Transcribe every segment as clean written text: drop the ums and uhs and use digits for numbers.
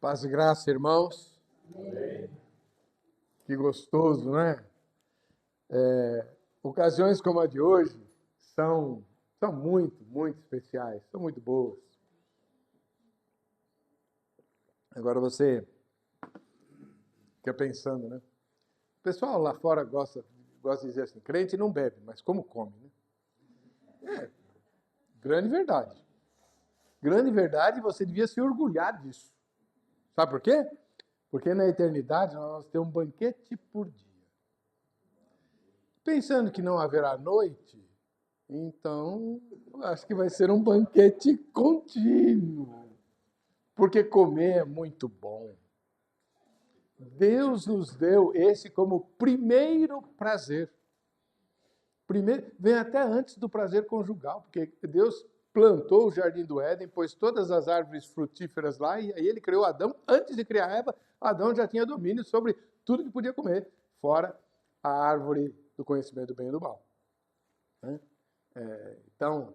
Paz e graça, irmãos. Amém. Que gostoso, né? Ocasiões como a de hoje são muito especiais, são muito boas. Agora você fica pensando, né? O pessoal lá fora gosta de dizer assim, crente não bebe, mas como come, né? Grande verdade. Grande verdade, você devia se orgulhar disso. Sabe por quê? Porque na eternidade nós vamos ter um banquete por dia. Pensando que não haverá noite, então acho que vai ser um banquete contínuo. Porque comer é muito bom. Deus nos deu esse como primeiro prazer. Primeiro, vem até antes do prazer conjugal, porque Deus plantou o jardim do Éden, pôs todas as árvores frutíferas lá, e aí ele criou Adão. Antes de criar Eva, Adão já tinha domínio sobre tudo que podia comer, fora a árvore do conhecimento do bem e do mal. Então,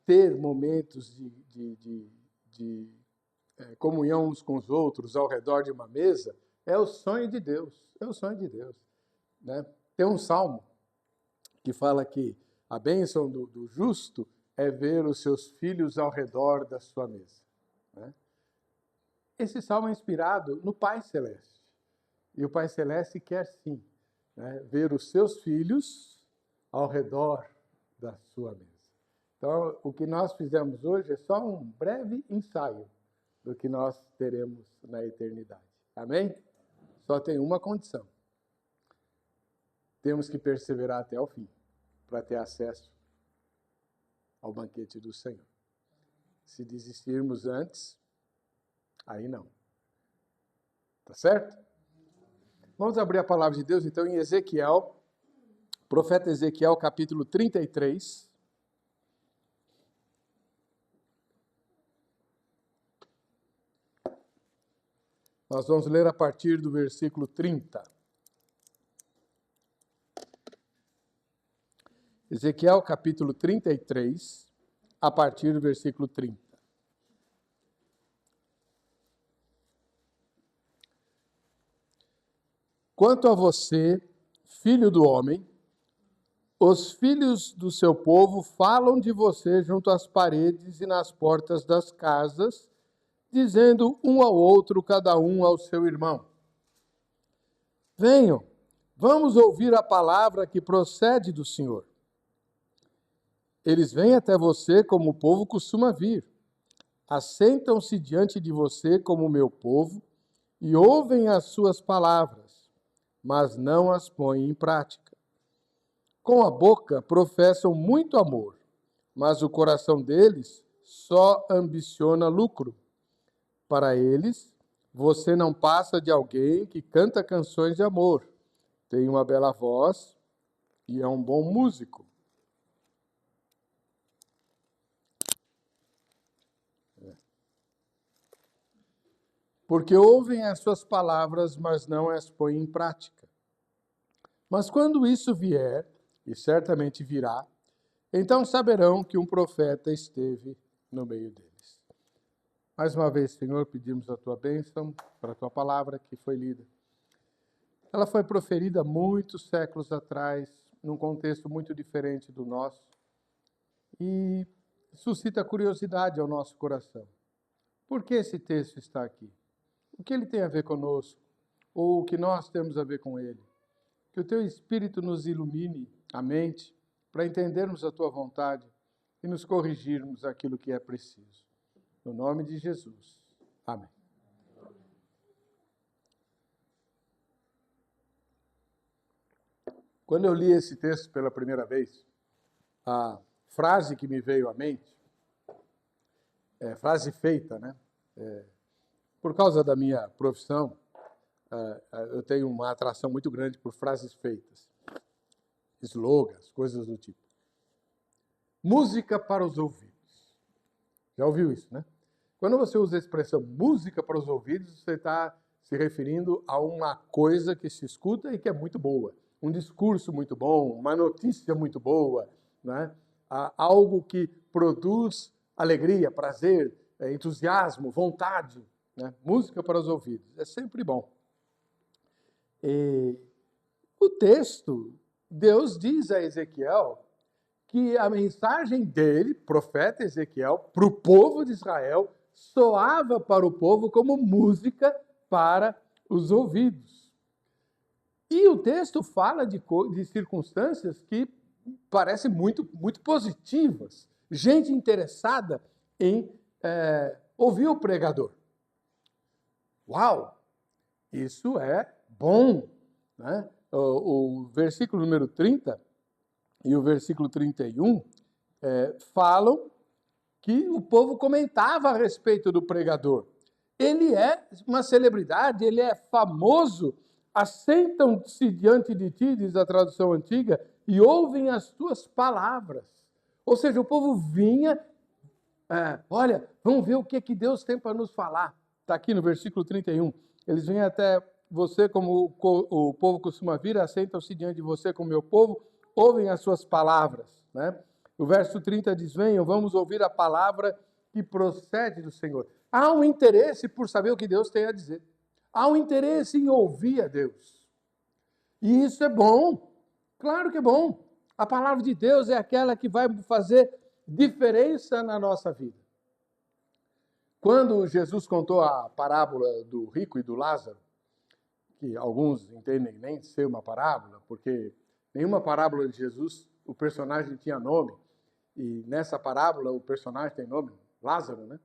ter momentos de comunhão uns com os outros ao redor de uma mesa é o sonho de Deus, é o sonho de Deus. Né? Tem um salmo que fala que a bênção do justo é ver os seus filhos ao redor da sua mesa. Né? Esse salmo é inspirado no Pai Celeste. E o Pai Celeste quer sim, né, ver os seus filhos ao redor da sua mesa. Então, o que nós fizemos hoje é só um breve ensaio do que nós teremos na eternidade. Amém? Só tem uma condição. Temos que perseverar até o fim, para ter acesso ao banquete do Senhor. Se desistirmos antes, aí não. Tá certo? Vamos abrir a palavra de Deus, então, em Ezequiel, profeta Ezequiel, capítulo 33. Nós vamos ler a partir do versículo 30. Ezequiel, capítulo 33, a partir do versículo 30. Quanto a você, filho do homem, os filhos do seu povo falam de você junto às paredes e nas portas das casas, dizendo um ao outro, cada um ao seu irmão: venham, vamos ouvir a palavra que procede do Senhor. Eles vêm até você como o povo costuma vir. Assentam-se diante de você como o meu povo e ouvem as suas palavras, mas não as põem em prática. Com a boca professam muito amor, mas o coração deles só ambiciona lucro. Para eles, você não passa de alguém que canta canções de amor, tem uma bela voz e é um bom músico. Porque ouvem as suas palavras, mas não as põem em prática. Mas quando isso vier, e certamente virá, então saberão que um profeta esteve no meio deles. Mais uma vez, Senhor, pedimos a tua bênção para a tua palavra que foi lida. Ela foi proferida muitos séculos atrás, num contexto muito diferente do nosso, e suscita curiosidade ao nosso coração. Por que esse texto está aqui? O que ele tem a ver conosco? Ou o que nós temos a ver com ele? Que o teu Espírito nos ilumine a mente para entendermos a tua vontade e nos corrigirmos aquilo que é preciso. No nome de Jesus. Amém. Quando eu li esse texto pela primeira vez, a frase que me veio à mente, frase feita, né? Por causa da minha profissão, eu tenho uma atração muito grande por frases feitas, slogans, coisas do tipo. Música para os ouvidos. Já ouviu isso, né? Quando você usa a expressão música para os ouvidos, você está se referindo a uma coisa que se escuta e que é muito boa. Um discurso muito bom, uma notícia muito boa, né? Algo que produz alegria, prazer, entusiasmo, vontade. né? Música para os ouvidos, é sempre bom. E o texto, Deus diz a Ezequiel que a mensagem dele, profeta Ezequiel, para o povo de Israel, soava para o povo como música para os ouvidos. E o texto fala de circunstâncias que parecem muito positivas. Gente interessada em ouvir o pregador. Uau! Isso é bom, né? O versículo número 30 e o versículo 31 falam que o povo comentava a respeito do pregador. Ele é uma celebridade, ele é famoso. Assentam-se diante de ti, diz a tradução antiga, e ouvem as tuas palavras. Ou seja, o povo vinha, olha, vamos ver o que Deus tem para nos falar. Está aqui no versículo 31. Eles vêm até você, como o povo costuma vir, assentam-se diante de você como meu povo, ouvem as suas palavras. Né? O verso 30 diz, venham, vamos ouvir a palavra que procede do Senhor. Há um interesse por saber o que Deus tem a dizer. Há um interesse em ouvir a Deus. E isso é bom. Claro que é bom. A palavra de Deus é aquela que vai fazer diferença na nossa vida. Quando Jesus contou a parábola do rico e do Lázaro, que alguns entendem nem ser uma parábola, porque nenhuma parábola de Jesus o personagem tinha nome, e nessa parábola o personagem tem nome, Lázaro, né?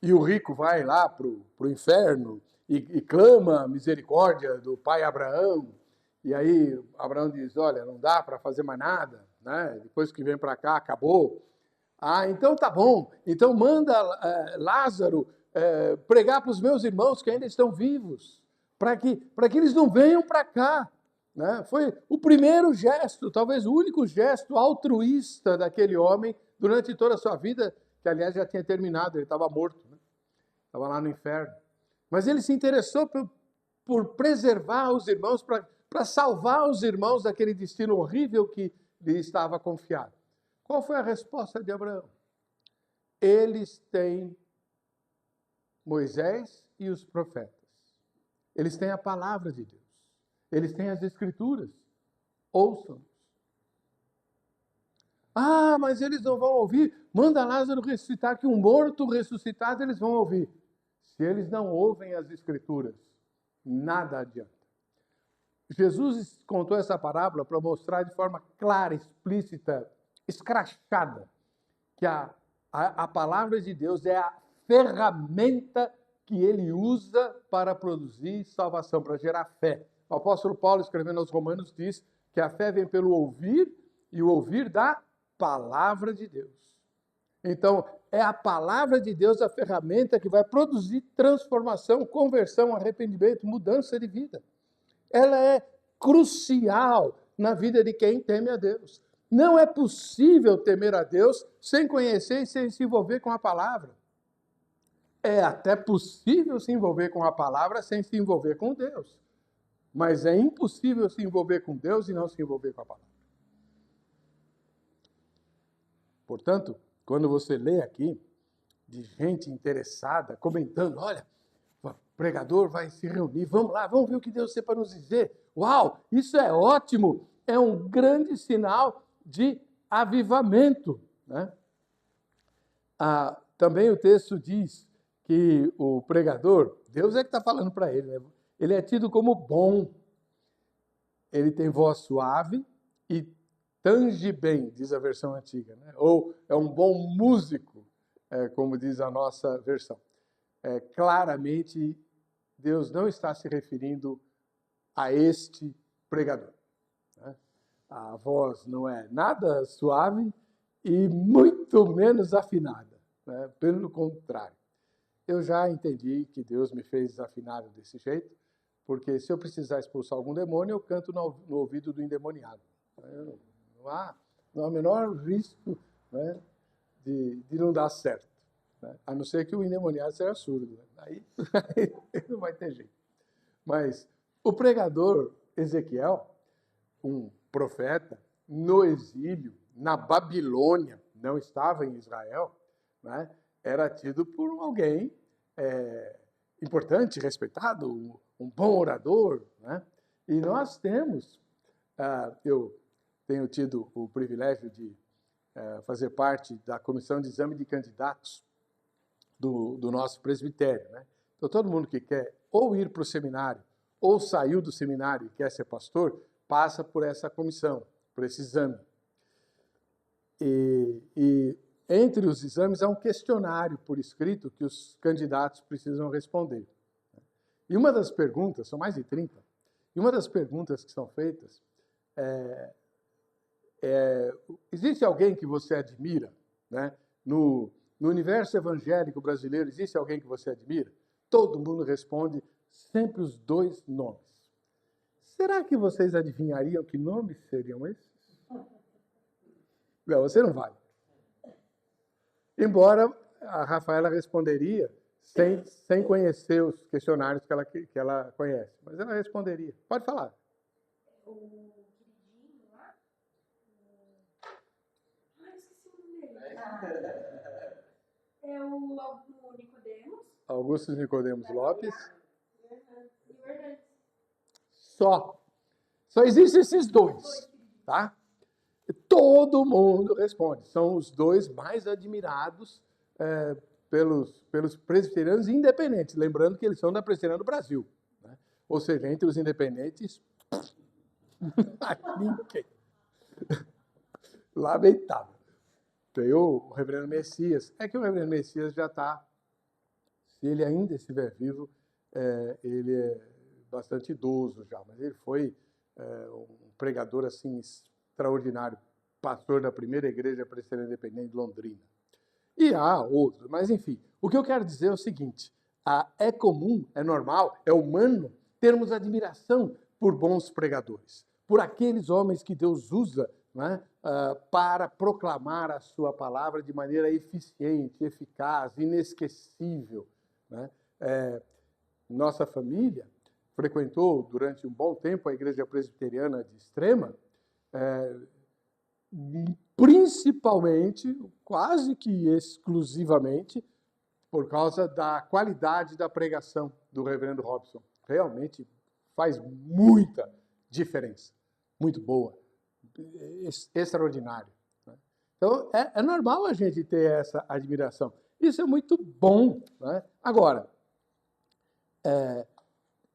E o rico vai lá para o inferno e clama a misericórdia do pai Abraão. E aí Abraão diz, olha, não dá para fazer mais nada, né? Depois que vem para cá, acabou. Então tá bom. Então manda Lázaro pregar para os meus irmãos que ainda estão vivos, para que eles não venham para cá. Né? Foi o primeiro gesto, talvez o único gesto altruísta daquele homem durante toda a sua vida, que aliás já tinha terminado, ele estava morto, né? Estava lá no inferno. Mas ele se interessou por preservar os irmãos, para salvar os irmãos daquele destino horrível que lhe estava confiado. Qual foi a resposta de Abraão? Eles têm Moisés e os profetas. Eles têm a palavra de Deus. Eles têm as escrituras. Ouçam. Mas eles não vão ouvir. Manda Lázaro ressuscitar, que um morto ressuscitado eles vão ouvir. Se eles não ouvem as escrituras, nada adianta. Jesus contou essa parábola para mostrar de forma clara, explícita, escrachada, que a palavra de Deus é a ferramenta que ele usa para produzir salvação, para gerar fé. O apóstolo Paulo, escrevendo aos Romanos, diz que a fé vem pelo ouvir e o ouvir da palavra de Deus. Então, é a palavra de Deus a ferramenta que vai produzir transformação, conversão, arrependimento, mudança de vida. Ela é crucial na vida de quem teme a Deus. Não é possível temer a Deus sem conhecer e sem se envolver com a palavra. É até possível se envolver com a palavra sem se envolver com Deus. Mas é impossível se envolver com Deus e não se envolver com a palavra. Portanto, quando você lê aqui de gente interessada, comentando, olha, o pregador vai se reunir, vamos lá, vamos ver o que Deus tem para nos dizer. Uau, isso é ótimo, é um grande sinal de avivamento. Né? Também o texto diz que o pregador, Deus é que está falando para ele, né? Ele é tido como bom, ele tem voz suave e tange bem, diz a versão antiga, né? Ou é um bom músico, como diz a nossa versão. Claramente, Deus não está se referindo a este pregador. Né? A voz não é nada suave e muito menos afinada. Né? Pelo contrário. Eu já entendi que Deus me fez desafinado desse jeito, porque se eu precisar expulsar algum demônio, eu canto no ouvido do endemoniado. Não há o menor risco, né, de não dar certo. Né? A não ser que o endemoniado seja surdo. Né? Aí não vai ter jeito. Mas o pregador Ezequiel, um profeta, no exílio, na Babilônia, não estava em Israel, né? era tido por alguém importante, respeitado, um bom orador, né? E nós temos, eu tenho tido o privilégio de fazer parte da comissão de exame de candidatos do nosso presbitério, né? Então, todo mundo que quer ou ir para o seminário ou saiu do seminário e quer ser pastor, passa por essa comissão, por esse exame. E entre os exames há um questionário por escrito que os candidatos precisam responder. E uma das perguntas, são mais de 30, e uma das perguntas que são feitas existe alguém que você admira, né? No universo evangélico brasileiro, existe alguém que você admira? Todo mundo responde sempre os 2 nomes. Será que vocês adivinhariam que nomes seriam esses? Não, você não vai. Embora a Rafaela responderia sem conhecer os questionários que ela conhece. Mas ela responderia. Pode falar. O queridinho lá? Esqueci o nome dele. É o Nicodemos. Augusto Nicodemos Lopes. E o Hernandes. Só existem esses 2, tá? Todo mundo responde. São os 2 mais admirados pelos presbiterianos independentes. Lembrando que eles são da Presbiteriana do Brasil, né? Ou seja, entre os independentes, ninguém. Lamentável. Tem o reverendo Messias. É que o reverendo Messias já está, se ele ainda estiver vivo, ele é bastante idoso já, mas ele foi um pregador assim extraordinário, pastor da primeira igreja presbiteriana independente de Londrina. E há outros, mas enfim, o que eu quero dizer é o seguinte: é comum, é normal, é humano termos admiração por bons pregadores, por aqueles homens que Deus usa, né, para proclamar a sua palavra de maneira eficiente, eficaz, inesquecível, né? Nossa família frequentou durante um bom tempo a igreja presbiteriana de Extrema, principalmente, quase que exclusivamente, por causa da qualidade da pregação do reverendo Robson. Realmente faz muita diferença. Muito boa. Extraordinário. Né? Então, é normal a gente ter essa admiração. Isso é muito bom. Né? Agora,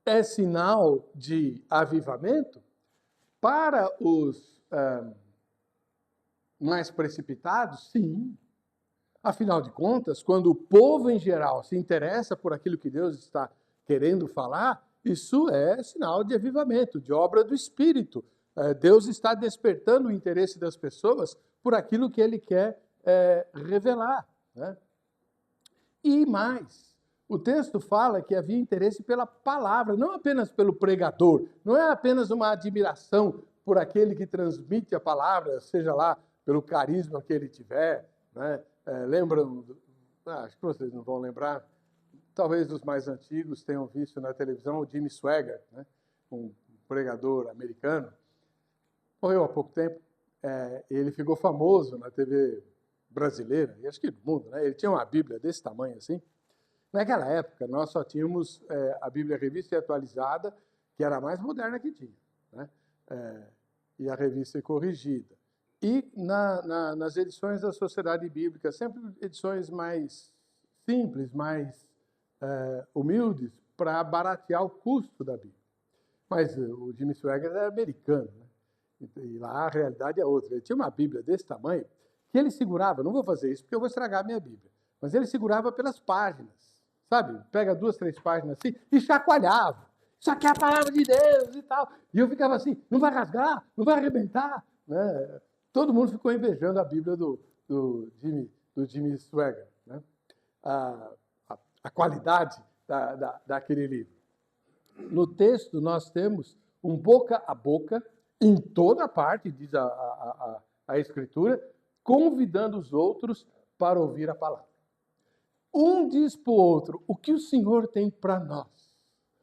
é sinal de avivamento para os mais precipitados? Sim. Afinal de contas, quando o povo em geral se interessa por aquilo que Deus está querendo falar, isso é sinal de avivamento, de obra do Espírito. Deus está despertando o interesse das pessoas por aquilo que Ele quer revelar. Né? E mais, o texto fala que havia interesse pela palavra, não apenas pelo pregador, não é apenas uma admiração por aquele que transmite a palavra, seja lá pelo carisma que ele tiver, né? Lembram, acho que vocês não vão lembrar, talvez os mais antigos tenham visto na televisão o Jimmy Swaggart, né? Um pregador americano, morreu há pouco tempo, ele ficou famoso na TV brasileira, e acho que no mundo, né? Ele tinha uma Bíblia desse tamanho assim. Naquela época, nós só tínhamos a Bíblia Revista e Atualizada, que era a mais moderna que tinha, né? E a Revista Corrigida. E nas edições da Sociedade Bíblica, sempre edições mais simples, mais humildes, para baratear o custo da Bíblia. Mas o Jimmy Swaggart era americano, né? E lá a realidade é outra. Ele tinha uma Bíblia desse tamanho que ele segurava, não vou fazer isso porque eu vou estragar a minha Bíblia, mas ele segurava pelas páginas, sabe? Pega 2, 3 páginas assim e chacoalhava. Isso aqui é a palavra de Deus e tal. E eu ficava assim, não vai rasgar, não vai arrebentar, né? Todo mundo ficou invejando a Bíblia do Jimmy Swaggart, né? A qualidade daquele livro. No texto, nós temos um boca a boca, em toda parte, diz a Escritura, convidando os outros para ouvir a palavra. Um diz para o outro, o que o Senhor tem para nós?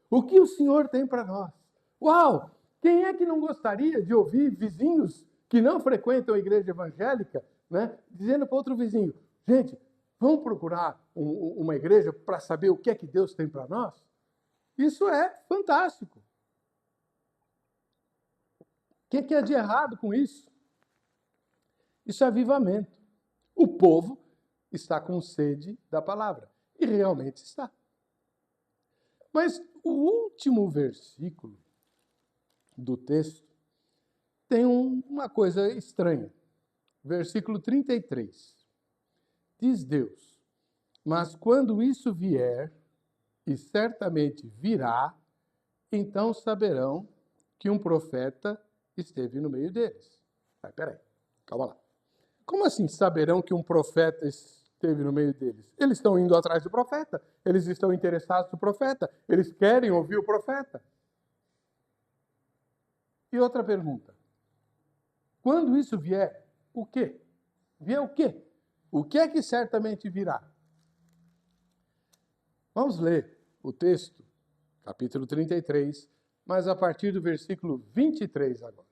O que o Senhor tem para nós? Uau! Quem é que não gostaria de ouvir vizinhos que não frequentam a igreja evangélica, né, dizendo para outro vizinho, gente, Vamos procurar uma igreja para saber o que é que Deus tem para nós? Isso é fantástico. O que é de errado com isso? Isso é avivamento. O povo está com sede da palavra. E realmente está. Mas o último versículo do texto tem uma coisa estranha. Versículo 33. Diz Deus: mas quando isso vier, e certamente virá, então saberão que um profeta esteve no meio deles. Peraí, calma lá. Como assim saberão que um profeta esteve no meio deles? Eles estão indo atrás do profeta, eles estão interessados no profeta, eles querem ouvir o profeta. E outra pergunta. Quando isso vier, o quê? Vier o quê? O que é que certamente virá? Vamos ler o texto, capítulo 33, mas a partir do versículo 23 agora.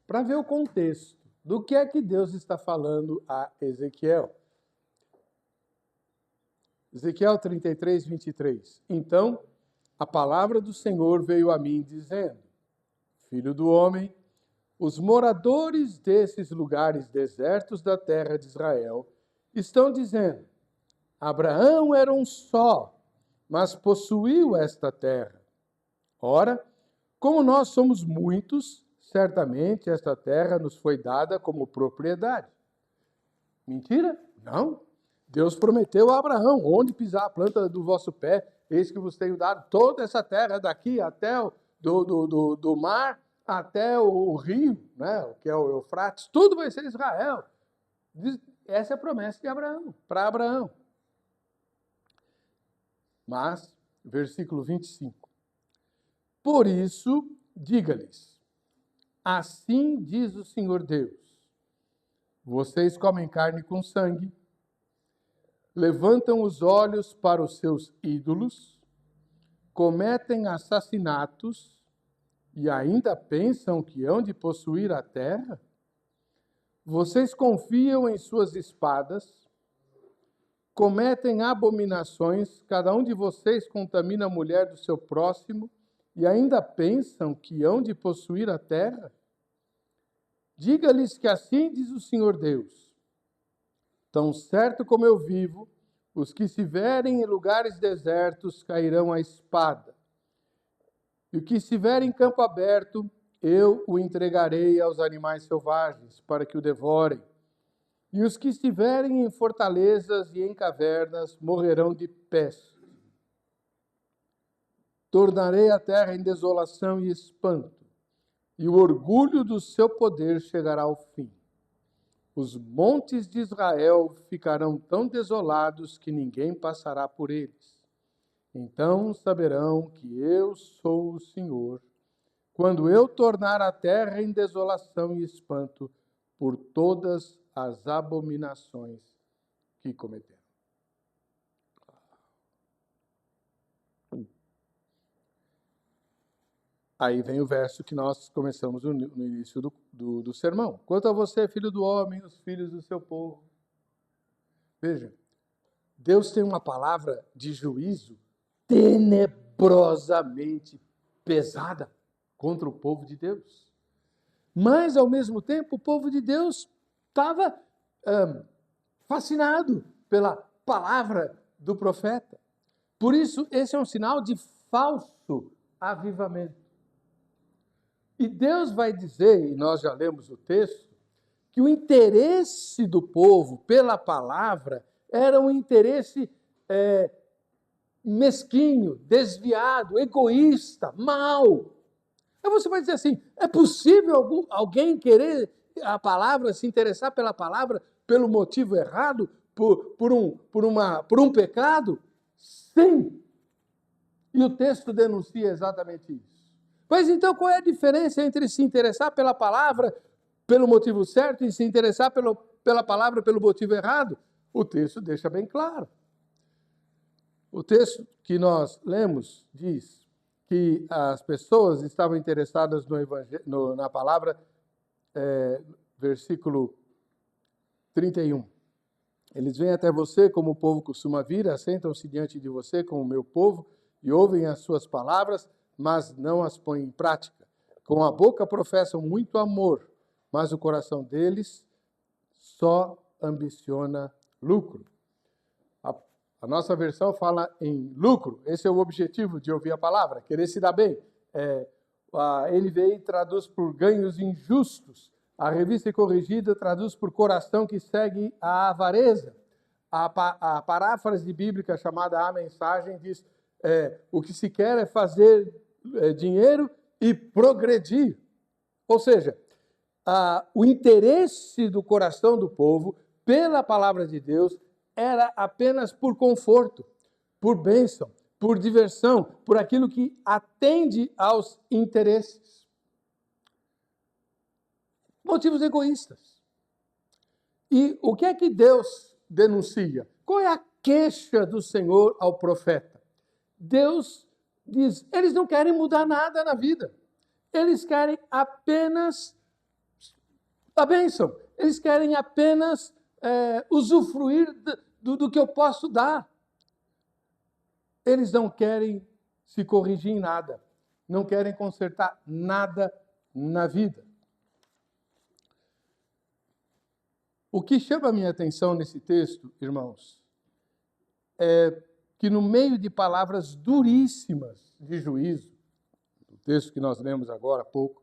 Para ver o contexto do que é que Deus está falando a Ezequiel. Ezequiel 33, 23. Então, a palavra do Senhor veio a mim dizendo: filho do homem, os moradores desses lugares desertos da terra de Israel estão dizendo: Abraão era um só, mas possuiu esta terra. Ora, como nós somos muitos, certamente esta terra nos foi dada como propriedade. Mentira? Não. Deus prometeu a Abraão: onde pisar a planta do vosso pé, eis que vos tenho dado toda essa terra daqui até do mar, até o rio, né, que é o Eufrates, tudo vai ser Israel. Essa é a promessa de Abraão, para Abraão. Mas, versículo 25. Por isso, diga-lhes: assim diz o Senhor Deus, vocês comem carne com sangue, levantam os olhos para os seus ídolos, cometem assassinatos e ainda pensam que hão de possuir a terra? Vocês confiam em suas espadas, cometem abominações, cada um de vocês contamina a mulher do seu próximo e ainda pensam que hão de possuir a terra? Diga-lhes que assim diz o Senhor Deus: tão certo como eu vivo, os que estiverem em lugares desertos cairão à espada. E o que estiver em campo aberto, eu o entregarei aos animais selvagens, para que o devorem. E os que estiverem em fortalezas e em cavernas morrerão de peste. Tornarei a terra em desolação e espanto, e o orgulho do seu poder chegará ao fim. Os montes de Israel ficarão tão desolados que ninguém passará por eles. Então saberão que eu sou o Senhor, quando eu tornar a terra em desolação e espanto por todas as abominações que cometeram. Aí vem o verso que nós começamos no início do sermão. Quanto a você, filho do homem, os filhos do seu povo. Veja, Deus tem uma palavra de juízo tenebrosamente pesada contra o povo de Deus. Mas, ao mesmo tempo, o povo de Deus estava fascinado pela palavra do profeta. Por isso, esse é um sinal de falso avivamento. E Deus vai dizer, e nós já lemos o texto, que o interesse do povo pela palavra era um interesse mesquinho, desviado, egoísta, mau. Aí você vai dizer assim: é possível alguém querer a palavra, se interessar pela palavra pelo motivo errado, por um pecado? Sim. E o texto denuncia exatamente isso. Mas então qual é a diferença entre se interessar pela palavra pelo motivo certo e se interessar pela palavra pelo motivo errado? O texto deixa bem claro. O texto que nós lemos diz que as pessoas estavam interessadas na palavra, versículo 31. Eles vêm até você como o povo costuma vir, assentam-se diante de você como o meu povo e ouvem as suas palavras, mas não as põem em prática. Com a boca professam muito amor, mas o coração deles só ambiciona lucro. A nossa versão fala em lucro. Esse é o objetivo de ouvir a palavra, querer se dar bem. A NVI traduz por ganhos injustos. A Revista Corrigida traduz por coração que segue a avareza. A paráfrase bíblica chamada A Mensagem diz o que se quer é fazer dinheiro e progredir. Ou seja, o interesse do coração do povo pela palavra de Deus era apenas por conforto, por bênção, por diversão, por aquilo que atende aos interesses. Motivos egoístas. E o que é que Deus denuncia? Qual é a queixa do Senhor ao profeta? Deus diz, eles não querem mudar nada na vida. Eles querem apenas a bênção. Eles querem apenas usufruir do que eu posso dar. Eles não querem se corrigir em nada. Não querem consertar nada na vida. O que chama a minha atenção nesse texto, irmãos, é que no meio de palavras duríssimas de juízo, o texto que nós lemos agora há pouco,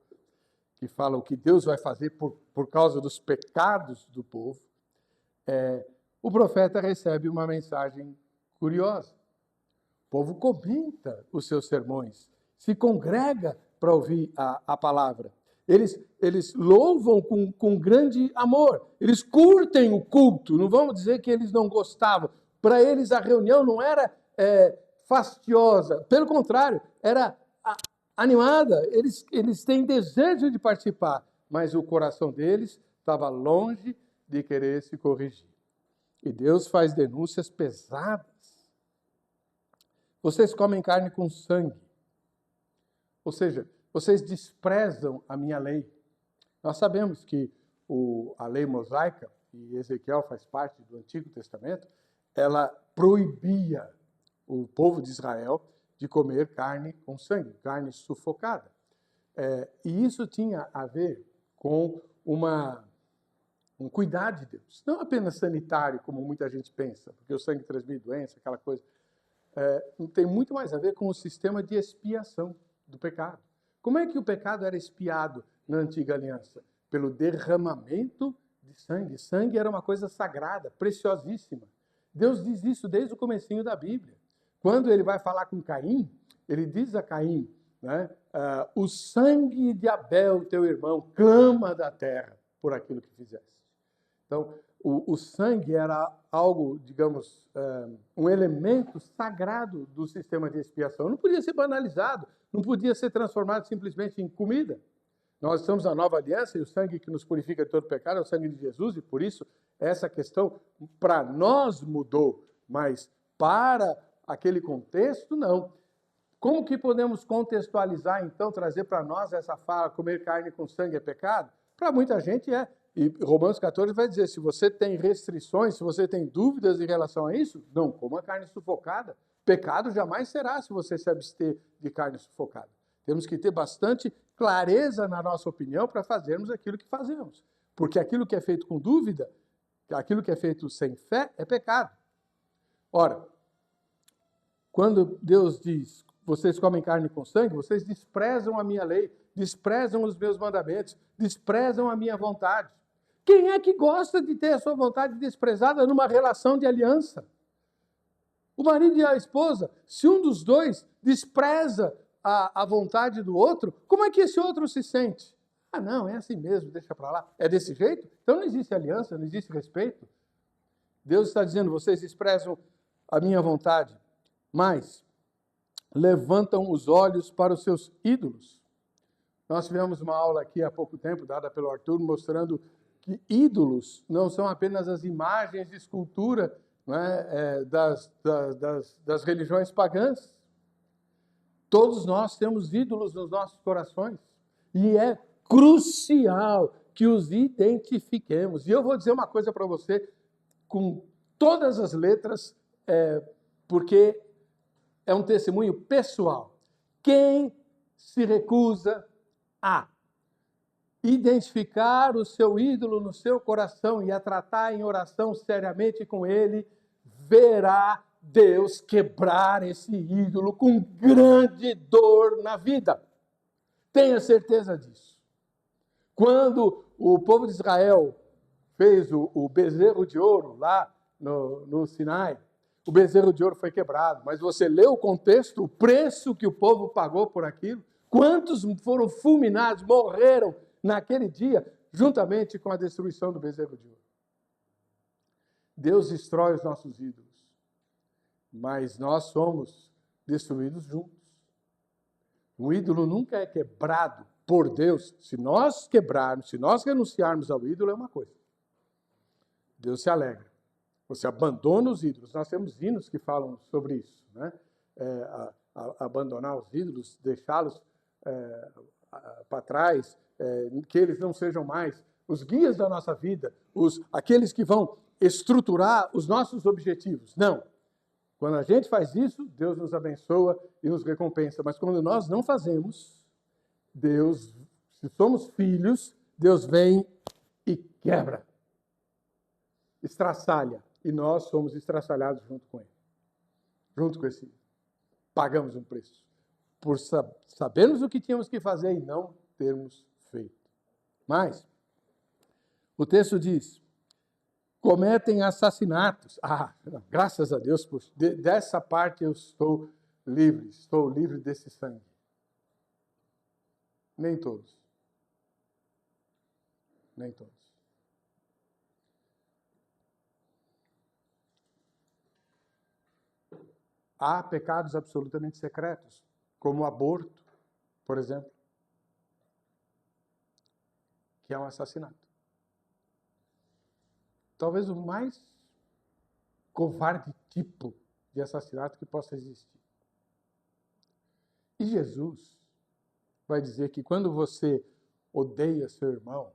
que fala o que Deus vai fazer por causa dos pecados do povo, o profeta recebe uma mensagem curiosa. O povo comenta os seus sermões, se congrega para ouvir a palavra. Eles louvam com grande amor, eles curtem o culto, não vamos dizer que eles não gostavam. Para eles a reunião não era fastiosa, pelo contrário, era animada, eles têm desejo de participar, mas o coração deles estava longe de querer se corrigir. E Deus faz denúncias pesadas. Vocês comem carne com sangue, ou seja, vocês desprezam a minha lei. Nós sabemos que a lei mosaica, e Ezequiel faz parte do Antigo Testamento, ela proibia o povo de Israel de comer carne com sangue, carne sufocada. E isso tinha a ver com um cuidado de Deus. Não apenas sanitário, como muita gente pensa, porque o sangue transmite doença, aquela coisa. Tem muito mais a ver com o sistema de expiação do pecado. Como é que o pecado era expiado na antiga aliança? Pelo derramamento de sangue. Sangue era uma coisa sagrada, preciosíssima. Deus diz isso desde o comecinho da Bíblia. Quando ele vai falar com Caim, ele diz a Caim, né, o sangue de Abel, teu irmão, clama da terra por aquilo que fizeste. Então, o sangue era algo, digamos, um elemento sagrado do sistema de expiação. Não podia ser banalizado, não podia ser transformado simplesmente em comida. Nós estamos na nova aliança e o sangue que nos purifica de todo pecado é o sangue de Jesus, e por isso essa questão para nós mudou, mas para aquele contexto, não. Como que podemos contextualizar, então, trazer para nós essa fala, comer carne com sangue é pecado? Para muita gente é. E Romanos 14 vai dizer, se você tem restrições, se você tem dúvidas em relação a isso, não coma carne sufocada. Pecado jamais será se você se abster de carne sufocada. Temos que ter bastante clareza na nossa opinião para fazermos aquilo que fazemos. Porque aquilo que é feito com dúvida, aquilo que é feito sem fé, é pecado. Ora, quando Deus diz, vocês comem carne com sangue, vocês desprezam a minha lei, desprezam os meus mandamentos, desprezam a minha vontade. Quem é que gosta de ter a sua vontade desprezada numa relação de aliança? O marido e a esposa, se um dos dois despreza a vontade do outro, como é que esse outro se sente? Ah, não, é assim mesmo, deixa para lá. É desse jeito? Então não existe aliança, não existe respeito. Deus está dizendo, vocês desprezam a minha vontade, mas levantam os olhos para os seus ídolos. Nós tivemos uma aula aqui há pouco tempo, dada pelo Arthur, mostrando que ídolos não são apenas as imagens de escultura, né, das religiões pagãs. Todos nós temos ídolos nos nossos corações. E é crucial que os identifiquemos. E eu vou dizer uma coisa para você com todas as letras, porque é um testemunho pessoal. Quem se recusa a identificar o seu ídolo no seu coração e a tratar em oração seriamente com ele, verá Deus quebrar esse ídolo com grande dor na vida. Tenha certeza disso. Quando o povo de Israel fez o bezerro de ouro lá no Sinai, o bezerro de ouro foi quebrado, mas você lê o contexto, o preço que o povo pagou por aquilo, quantos foram fulminados, morreram naquele dia, juntamente com a destruição do bezerro de ouro. Deus destrói os nossos ídolos, mas nós somos destruídos juntos. O ídolo nunca é quebrado por Deus. Se nós quebrarmos, se nós renunciarmos ao ídolo, é uma coisa. Deus se alegra. Você abandona os ídolos. Nós temos hinos que falam sobre isso, né? Abandonar os ídolos, deixá-los para trás, que eles não sejam mais os guias da nossa vida, aqueles que vão estruturar os nossos objetivos. Não. Quando a gente faz isso, Deus nos abençoa e nos recompensa. Mas quando nós não fazemos, Deus, se somos filhos, Deus vem e quebra, estraçalha. E nós somos estraçalhados junto com ele. Junto com esse. Pagamos um preço. Por sabermos o que tínhamos que fazer e não termos feito. Mas, o texto diz, cometem assassinatos. Graças a Deus, dessa parte eu estou livre desse sangue. Nem todos. Nem todos. Há pecados absolutamente secretos, como o aborto, por exemplo, que é um assassinato. Talvez o mais covarde tipo de assassinato que possa existir. E Jesus vai dizer que quando você odeia seu irmão,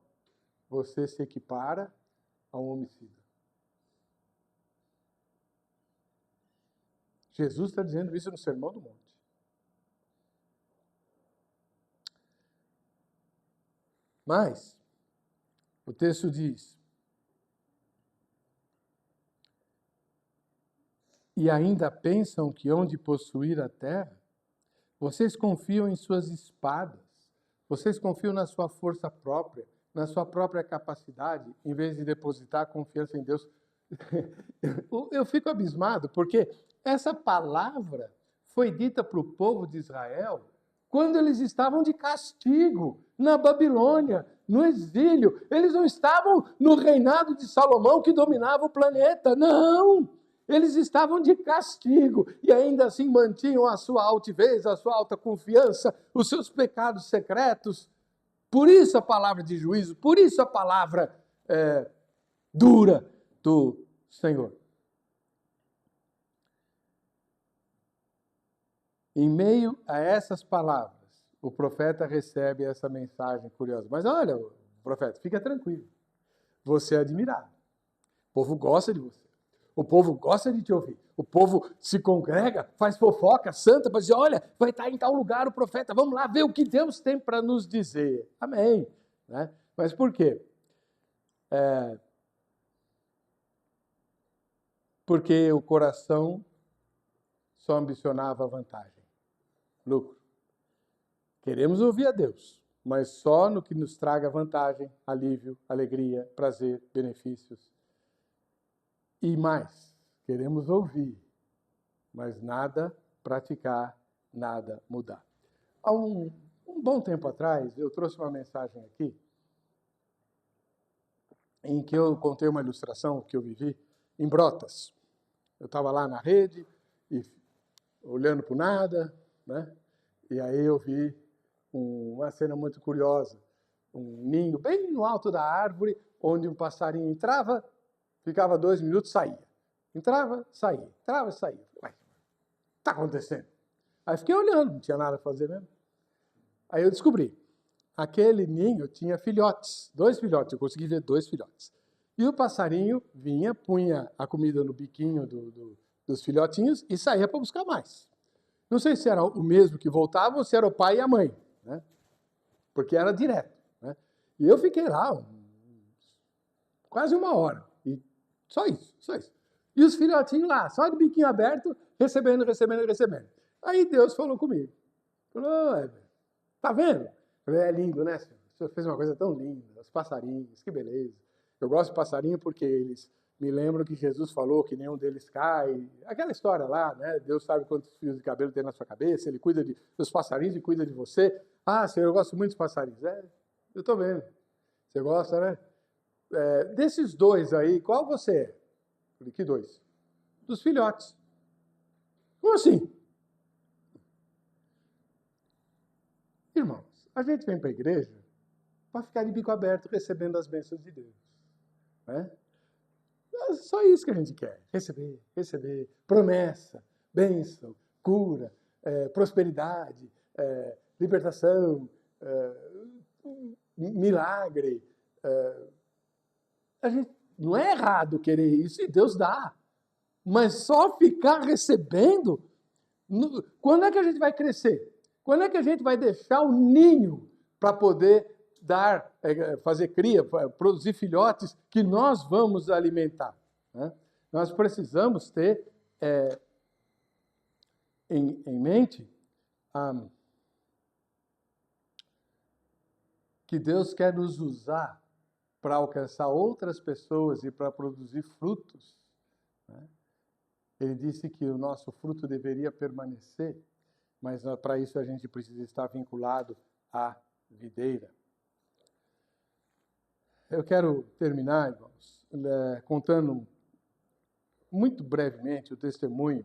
você se equipara a um homicida. Jesus está dizendo isso no Sermão do Monte. Mas, o texto diz, e ainda pensam que hão de possuir a terra? Vocês confiam em suas espadas, vocês confiam na sua força própria, na sua própria capacidade, em vez de depositar confiança em Deus. Eu fico abismado, porque essa palavra foi dita para o povo de Israel quando eles estavam de castigo na Babilônia, no exílio. Eles não estavam no reinado de Salomão que dominava o planeta, não! Eles estavam de castigo e ainda assim mantinham a sua altivez, a sua alta confiança, os seus pecados secretos. Por isso a palavra de juízo, por isso a palavra dura do Senhor. Em meio a essas palavras, o profeta recebe essa mensagem curiosa. Mas olha, profeta, fica tranquilo. Você é admirado. O povo gosta de você. O povo gosta de te ouvir. O povo se congrega, faz fofoca santa para dizer, olha, vai estar em tal lugar o profeta, vamos lá ver o que Deus tem para nos dizer. Amém. Né? Mas por quê? Porque o coração só ambicionava vantagem, lucro. Queremos ouvir a Deus, mas só no que nos traga vantagem, alívio, alegria, prazer, benefícios. E mais, queremos ouvir, mas nada praticar, nada mudar. Há um bom tempo atrás, eu trouxe uma mensagem aqui, em que eu contei uma ilustração que eu vivi em Brotas. Eu estava lá na rede, e olhando para o nada, né? E aí eu vi uma cena muito curiosa, um ninho bem no alto da árvore, onde um passarinho entrava, ficava 2 minutos, saía. Entrava, saía. Entrava, saía. Ué, está acontecendo? Aí fiquei olhando, não tinha nada a fazer mesmo. Aí eu descobri, aquele ninho tinha filhotes, 2 filhotes, eu consegui ver 2 filhotes. E o passarinho vinha, punha a comida no biquinho dos filhotinhos e saía para buscar mais. Não sei se era o mesmo que voltava ou se era o pai e a mãe, né? Porque era direto, né? E eu fiquei lá quase 1 hora. E só isso, só isso. E os filhotinhos lá, só de biquinho aberto, recebendo. Aí Deus falou comigo. Falou, tá vendo? Eu falei, é lindo, né, senhor? O senhor fez uma coisa tão linda, os passarinhos, que beleza. Eu gosto de passarinho porque eles me lembram que Jesus falou que nenhum deles cai. Aquela história lá, né? Deus sabe quantos fios de cabelo tem na sua cabeça, ele cuida dos passarinhos e cuida de você. Ah, senhor, eu gosto muito dos passarinhos. Eu tô vendo. Você gosta, né? Desses dois aí, qual você é? Eu falei, que dois? Dos filhotes. Como assim? Irmãos, a gente vem para a igreja para ficar de bico aberto recebendo as bênçãos de Deus. Né? É só isso que a gente quer. Receber. Promessa, bênção, cura, prosperidade, libertação, milagre. A gente, não é errado querer isso e Deus dá. Mas só ficar recebendo, quando é que a gente vai crescer? Quando é que a gente vai deixar o ninho para poder fazer cria, produzir filhotes que nós vamos alimentar? Né? Nós precisamos ter em mente que Deus quer nos usar para alcançar outras pessoas e para produzir frutos. Né? Ele disse que o nosso fruto deveria permanecer, mas para isso a gente precisa estar vinculado à videira. Eu quero terminar, irmãos, contando muito brevemente o testemunho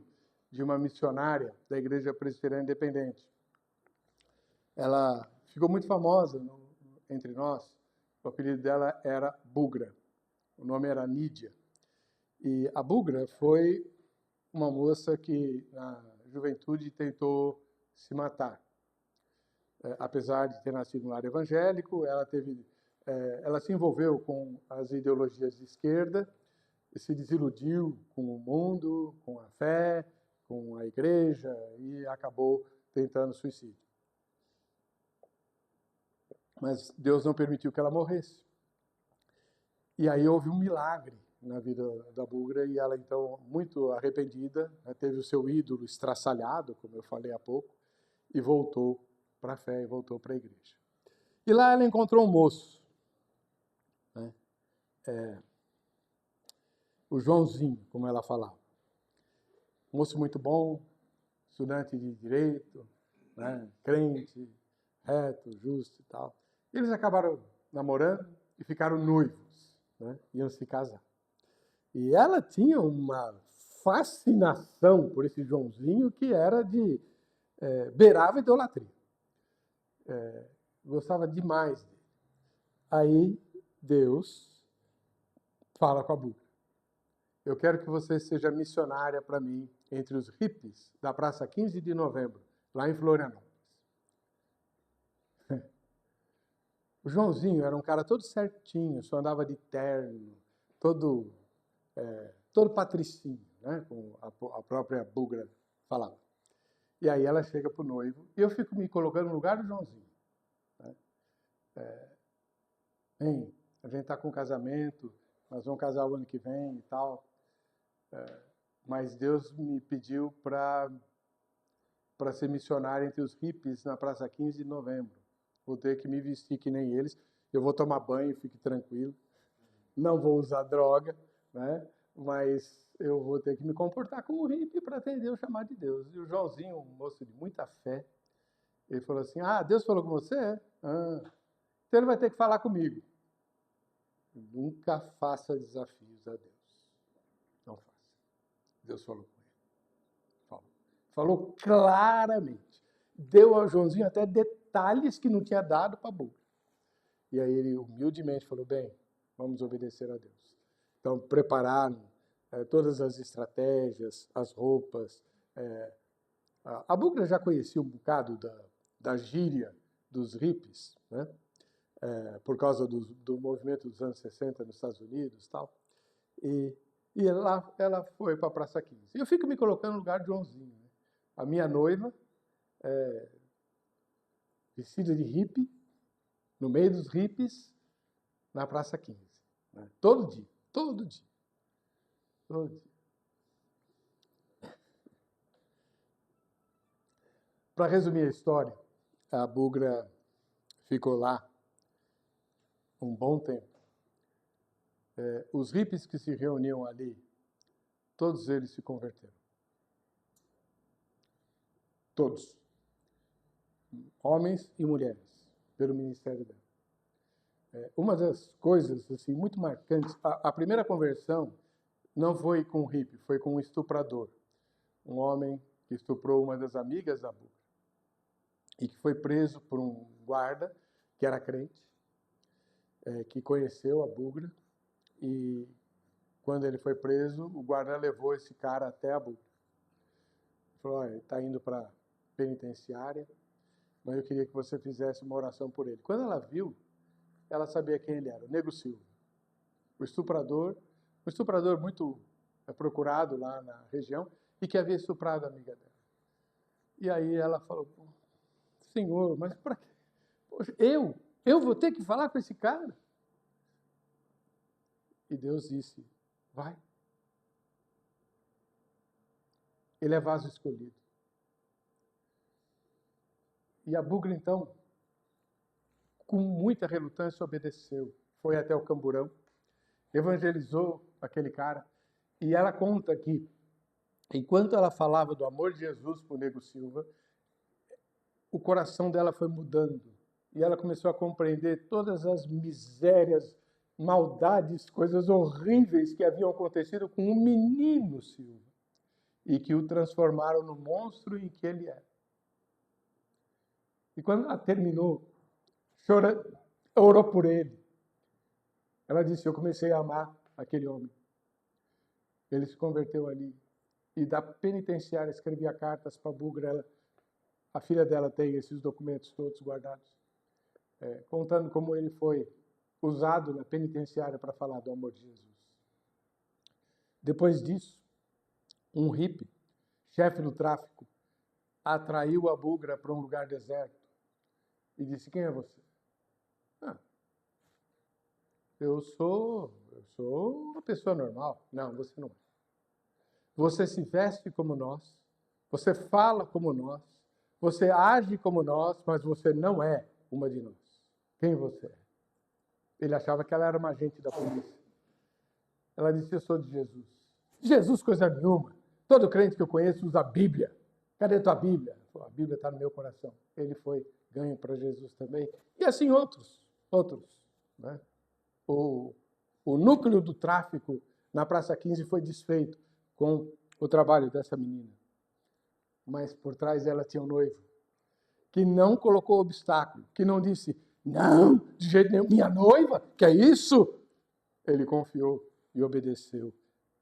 de uma missionária da Igreja Presbiteriana Independente. Ela ficou muito famosa entre nós. O apelido dela era Bugra. O nome era Nídia. E a Bugra foi uma moça que, na juventude, tentou se matar. Apesar de ter nascido no lar evangélico, ela se envolveu com as ideologias de esquerda, e se desiludiu com o mundo, com a fé, com a igreja, e acabou tentando suicídio. Mas Deus não permitiu que ela morresse. E aí houve um milagre na vida da Bugra, e ela, então, muito arrependida, teve o seu ídolo estraçalhado, como eu falei há pouco, e voltou para a fé, e voltou para a igreja. E lá ela encontrou um moço, né? O Joãozinho, como ela falava. Um moço muito bom, estudante de direito, né? Crente, reto, justo e tal. E eles acabaram namorando e ficaram noivos, né? Iam se casar. E ela tinha uma fascinação por esse Joãozinho que era beirava idolatria. Gostava demais dele. Aí Deus fala com a Bugra. Eu quero que você seja missionária para mim entre os hippies da Praça 15 de Novembro, lá em Florianópolis. O Joãozinho era um cara todo certinho, só andava de terno, todo patricinho, né? Como a própria Bugra falava. E aí ela chega para o noivo, e eu fico me colocando no lugar do Joãozinho. Né? Bem, a gente está com um casamento, nós vamos casar o ano que vem e tal, mas Deus me pediu para ser missionário entre os hippies na Praça 15 de Novembro. Vou ter que me vestir que nem eles, eu vou tomar banho, fique tranquilo, não vou usar droga, né? Mas eu vou ter que me comportar como hippie para atender o chamado de Deus. E o Joãozinho, um moço de muita fé, ele falou assim, Deus falou com você? Então ele vai ter que falar comigo. Nunca faça desafios a Deus. Não faça. Deus falou com ele. Falou claramente. Deu ao Joãozinho até detalhes que não tinha dado para a Bugra. E aí ele humildemente falou, bem, vamos obedecer a Deus. Então prepararam todas as estratégias, as roupas. A Bugra já conhecia um bocado da gíria dos hippies, né? por causa do movimento dos anos 60 nos Estados Unidos e tal. E ela foi para a Praça 15. E eu fico me colocando no lugar de Joãozinho. Né? A minha noiva, vestida de hippie, no meio dos hippies, na Praça 15. Né? Todo dia, todo dia. Todo dia. Para resumir a história, a Bugra ficou lá um bom tempo. Os hippies que se reuniam ali, todos eles se converteram. Todos. Homens e mulheres, pelo ministério dela. Uma das coisas assim, muito marcantes, a primeira conversão não foi com um hippie, foi com um estuprador. Um homem que estuprou uma das amigas da Bugra. E que foi preso por um guarda, que era crente, que conheceu a Bugra. E quando ele foi preso, o guarda levou esse cara até a Bugra. Falou, ele está indo para a penitenciária, mas eu queria que você fizesse uma oração por ele. Quando ela viu, ela sabia quem ele era, o Nego Silva. O estuprador muito procurado lá na região e que havia estuprado a amiga dela. E aí ela falou, Senhor, mas para quê? Poxa, eu vou ter que falar com esse cara? E Deus disse, vai. Ele é vaso escolhido. E a Bugra, então, com muita relutância, obedeceu. Foi até o Camburão, evangelizou aquele cara. E ela conta que, enquanto ela falava do amor de Jesus para o Nego Silva, o coração dela foi mudando. E ela começou a compreender todas as misérias, maldades, coisas horríveis que haviam acontecido com o menino Silva. E que o transformaram no monstro em que ele era. E quando ela terminou, chorando, orou por ele. Ela disse, eu comecei a amar aquele homem. Ele se converteu ali. E da penitenciária escrevia cartas para a Bugra. A filha dela tem esses documentos todos guardados, contando como ele foi usado na penitenciária para falar do amor de Jesus. Depois disso, um hippie, chefe do tráfico, atraiu a Bugra para um lugar deserto e disse, quem é você? Eu sou uma pessoa normal. Não, você não é. Você se veste como nós, você fala como nós, você age como nós, mas você não é uma de nós. Quem você é? Ele achava que ela era uma agente da polícia. Ela disse, eu sou de Jesus. Jesus, coisa nenhuma. Todo crente que eu conheço usa a Bíblia. Cadê a tua Bíblia? A Bíblia está no meu coração. Ele foi ganho para Jesus também. E assim outros. Né? O núcleo do tráfico na Praça 15 foi desfeito com o trabalho dessa menina. Mas por trás dela tinha um noivo, que não colocou obstáculo, que não disse, não, de jeito nenhum, minha noiva, que é isso? Ele confiou e obedeceu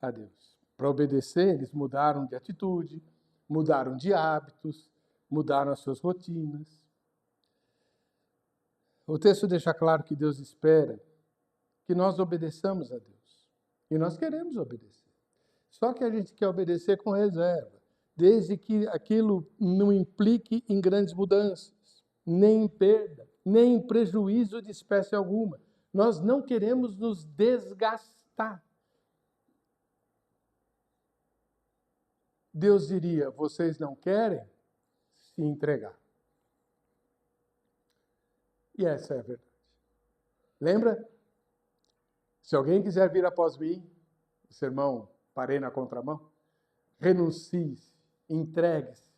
a Deus. Para obedecer, eles mudaram de atitude, mudaram de hábitos, mudaram as suas rotinas. O texto deixa claro que Deus espera que nós obedeçamos a Deus. E nós queremos obedecer. Só que a gente quer obedecer com reserva, desde que aquilo não implique em grandes mudanças, nem em perda, nem em prejuízo de espécie alguma. Nós não queremos nos desgastar. Deus diria, vocês não querem se entregar. E essa é a verdade. Lembra? Se alguém quiser vir após mim, o sermão Parei na Contramão, renuncie-se, entregue-se,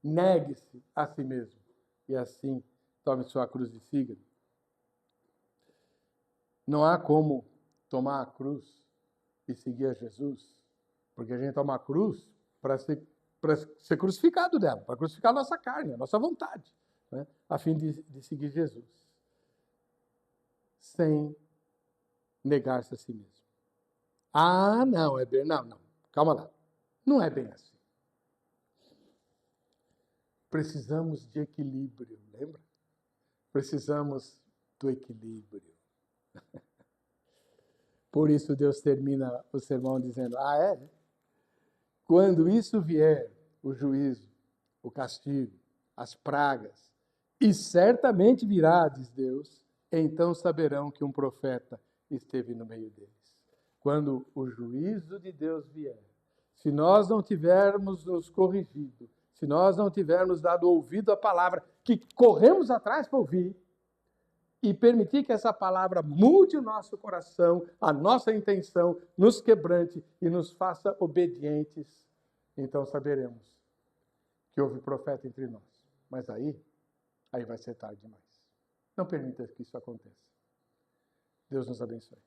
negue-se a si mesmo. E assim, tome sua cruz e siga. Não há como tomar a cruz e seguir a Jesus, porque a gente toma a cruz para ser crucificado dela, para crucificar a nossa carne, a nossa vontade, né? A fim de seguir Jesus. Sem negar-se a si mesmo. Ah, não, é bem... Não, calma lá. Não é bem assim. Precisamos de equilíbrio, lembra? Precisamos do equilíbrio. Por isso Deus termina o sermão dizendo, quando isso vier, o juízo, o castigo, as pragas, e certamente virá, diz Deus, então saberão que um profeta esteve no meio deles. Quando o juízo de Deus vier, se nós não tivermos nos corrigido, se nós não tivermos dado ouvido à palavra, que corremos atrás para ouvir, e permitir que essa palavra mude o nosso coração, a nossa intenção, nos quebrante e nos faça obedientes, então saberemos que houve profeta entre nós. Mas aí vai ser tarde demais. Não permita que isso aconteça. Deus nos abençoe.